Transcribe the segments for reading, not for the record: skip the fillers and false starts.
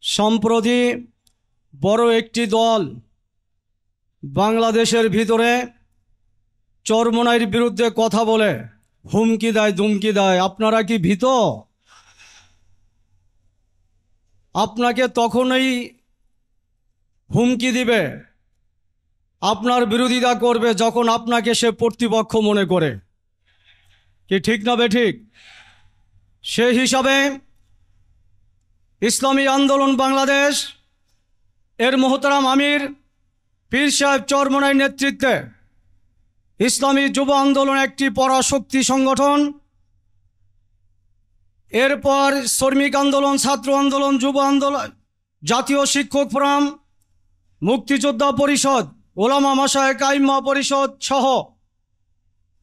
সম্প্রতি বড় একটি দল বাংলাদেশের ভিতরে চরমোনাইয়ের বিরুদ্ধে কথা বলে হুমকি দেয়, ধুমকি দেয়। আপনারা কি ভীত? আপনাকে তখনই হুমকি দিবে, আপনার বিরোধিতা করবে যখন আপনাকে সে প্রতিপক্ষ মনে করে। কি ঠিক না বেঠিক? সেই হিসাবে ইসলামী আন্দোলন বাংলাদেশ এর মোহতারাম আমির পীর সাহেব চরমোনাইয়ের নেতৃত্বে ইসলামী যুব আন্দোলন একটি পরাশক্তি সংগঠন, এরপর শ্রমিক আন্দোলন, ছাত্র আন্দোলন, যুব আন্দোলন, জাতীয় শিক্ষক ফোরাম, মুক্তিযোদ্ধা পরিষদ, ওলামা মাশায়েখ আইম্মা পরিষদ সহ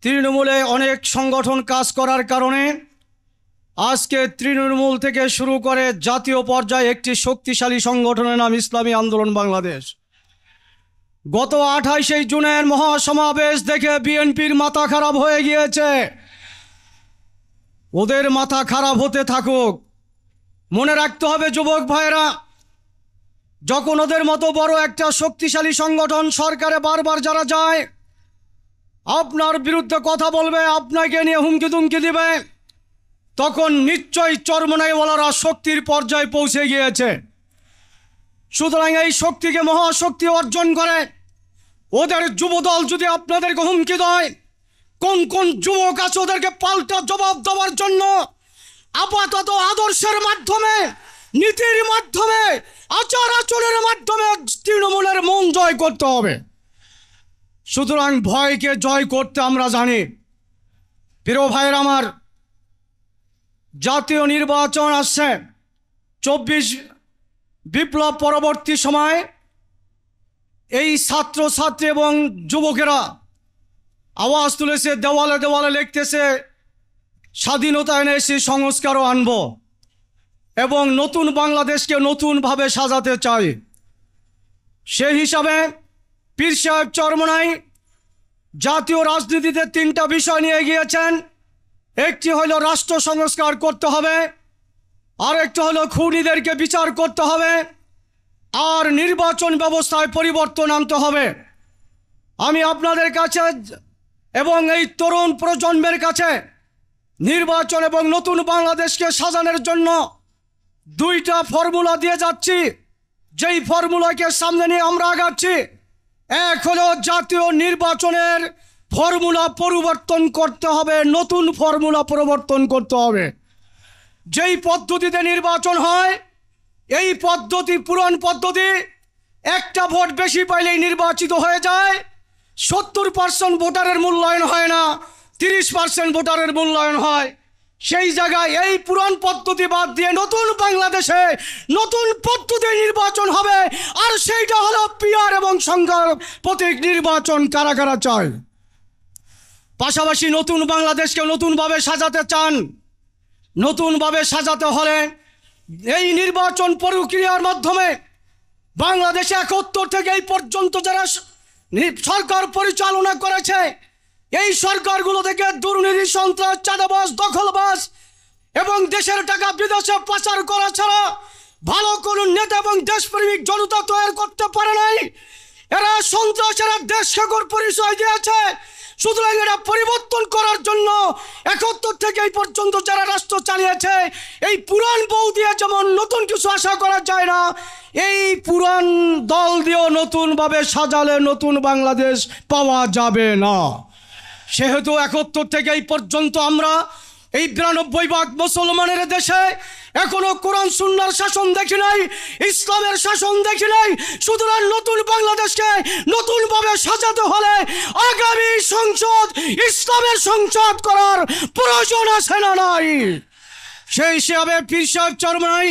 তৃণমূলে অনেক সংগঠন কাজ করার কারণে আজকে তৃণমূল থেকে শুরু করে জাতীয় পর্যায়ে একটি শক্তিশালী সংগঠনের নাম ইসলামী আন্দোলন বাংলাদেশ। গত 28 জুনের মহাসমাবেশ দেখে বিএনপির মাথা খারাপ হয়ে গিয়েছে। ওদের মাথা খারাপ হতে থাকুক। মনে রাখতে হবে যুবক ভাইয়েরা, যখন ওদের মতো বড় একটা শক্তিশালী সংগঠন সরকারে বারবার যারা যায়, আপনার বিরুদ্ধে কথা বলবে, আপনাকে নিয়ে হুমকি তুমকি দিবে, তখন নিশ্চয়ই চরমোনাইওয়ালারা শক্তির পর্যায়ে পৌঁছে গিয়েছে। সুতরাং এই শক্তিকে মহাশক্তি অর্জন করে ওদের যুবদল যদি আপনাদেরকে হুমকি দেয়, কোন কোন যুবক আছে ওদেরকে পাল্টা জবাব দেওয়ার জন্য আপাতত আদর্শের মাধ্যমে, নীতির মাধ্যমে, আচার আচরণের মাধ্যমে তৃণমূলের মন জয় করতে হবে। সুতরাং ভয়কে জয় করতে আমরা জানি। প্রিয় ভাইয়ের আমার, জাতীয় নির্বাচন আসছে। 24 বিপ্লব পরবর্তী সময় এই ছাত্রছাত্রী এবং যুবকেরা আওয়াজ তুলেছে, দেওয়ালে দেওয়ালে লিখতেছে, স্বাধীনতা এনেছি, সংস্কারও আনব এবং নতুন বাংলাদেশকে নতুনভাবে সাজাতে চাই। সেই হিসাবে পীর সাহেব চরমোনাই জাতীয় রাজনীতিতে 3টা বিষয় নিয়ে গিয়েছেন। একটি হলো রাষ্ট্র সংস্কার করতে হবে, আরেকটা হলো খুনিদেরকে বিচার করতে হবে, আর নির্বাচন ব্যবস্থায় পরিবর্তন আনতে হবে। আমি আপনাদের কাছে এবং এই তরুণ প্রজন্মের কাছে নির্বাচন এবং নতুন বাংলাদেশকে সাজানোর জন্য 2টা ফর্মুলা দিয়ে যাচ্ছি। যেই ফর্মুলাকে সামনে নিয়ে আমরা আগাচ্ছি, এক হলো জাতীয় নির্বাচনের ফর্মুলা পরিবর্তন করতে হবে, নতুন ফর্মুলা প্রবর্তন করতে হবে। যেই পদ্ধতিতে নির্বাচন হয়, এই পদ্ধতি পুরান পদ্ধতি, একটা ভোট বেশি পাইলেই নির্বাচিত হয়ে যায়, 70% ভোটারের মূল্যায়ন হয় না, 30% ভোটারের মূল্যায়ন হয়। সেই জায়গায় এই পুরান পদ্ধতি বাদ দিয়ে নতুন বাংলাদেশে নতুন পদ্ধতি নির্বাচন হবে, আর সেইটা হলো পিয়ার এবং সংখ্যার প্রতীক নির্বাচন। কারা কারা চায়? পাশাপাশি নতুন বাংলাদেশকে নতুনভাবে সাজাতে চান। নতুনভাবে সাজাতে হলে এই নির্বাচন প্রক্রিয়ার মাধ্যমে বাংলাদেশে 71 থেকে এই পর্যন্ত যারা সরকার পরিচালনা করেছে, এই সরকারগুলো থেকে দুর্নীতি, সন্ত্রাস, চাঁদাবাজ, দখলবাজ এবং দেশের টাকা বিদেশে পাচার করা ছাড়া ভালো কোনো নেতা এবং দেশপ্রেমিক জনতা তৈরি করতে পারে নাই। এরা সন্ত্রাসেরা দেশকে পরিচয় দিয়েছে। সুতরাং এটা পরিবর্তন করার জন্য 71 থেকে এই পর্যন্ত যারা রাষ্ট্র চালিয়েছে, এই পুরান বউ দিয়ে যেমন নতুন কিছু আশা করা যায় না, এই পুরান দল দিয়েও নতুনভাবে সাজালে নতুন বাংলাদেশ পাওয়া যাবে না। সেহেতু 71 থেকে এই পর্যন্ত আমরা এই 92 মুসলমানের দেশে এখনো কোরআন সুন্নাহর শাসন দেখি নাই, ইসলামের শাসন দেখি নাই। সুতরাং নতুন বাংলাদেশকে নতুনভাবে সাজাতে হলে আগামী সংসদ ইসলামের সংসদ করার প্রয়োজন আছে না নাই? সেই হিসাবে পীর সাহেব চরমোনাই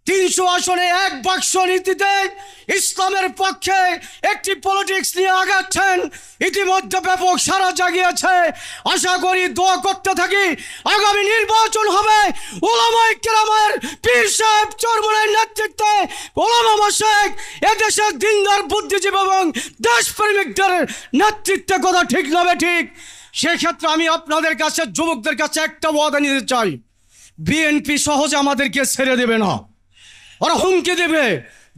300 আসনে 1 বাক্স নীতিতে ইসলামের পক্ষে একটি পলিটিক্স নিয়ে আগাচ্ছেন। ইতিমধ্যে ব্যাপক সাড়া জাগিয়েছে। আশা করি, দোয়া করতে থাকি, আগামী নির্বাচন হবে উলামায়ে কেরামের পীর সাহেব চরমোনাইয়ের নেতৃত্বে, ওলামা মাশায়েখ, এদেশের দিনদার বুদ্ধিজীবী এবং দেশপ্রেমিকদের নেতৃত্বে। কথা ঠিক না ঠিক? সেক্ষেত্রে আমি আপনাদের কাছে, যুবকদের কাছে একটা ওয়াদা নিতে চাই, বিএনপি সহজে আমাদেরকে ছেড়ে দেবে না। ওরা হুমকি দেবে,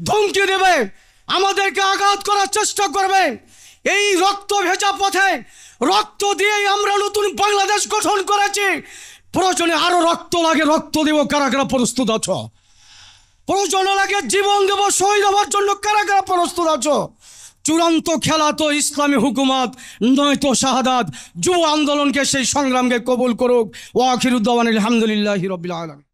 ধমকি দেবে, আমাদেরকে আঘাত করার চেষ্টা করবে। এই রক্ত ভেজা পথে রক্ত দিয়েই আমরা নতুন বাংলাদেশ গঠন করেছি। প্রয়োজনে আরো রক্ত লাগে, রক্ত দেব। কারা কারা প্রস্তুত আছো? প্রয়োজন লাগে জীবন দেব, শহীদ হওয়ার জন্য কারা কারা প্রস্তুত আছো? চূড়ান্ত খেলা তো ইসলামী হুকুমত, নয়তো শাহাদাত। যুব আন্দোলনকে সেই সংগ্রামকে কবুল করুক। ওয়া আখিরুদ দাওয়ানা আলহামদুলিল্লাহি রাব্বিল আলামিন।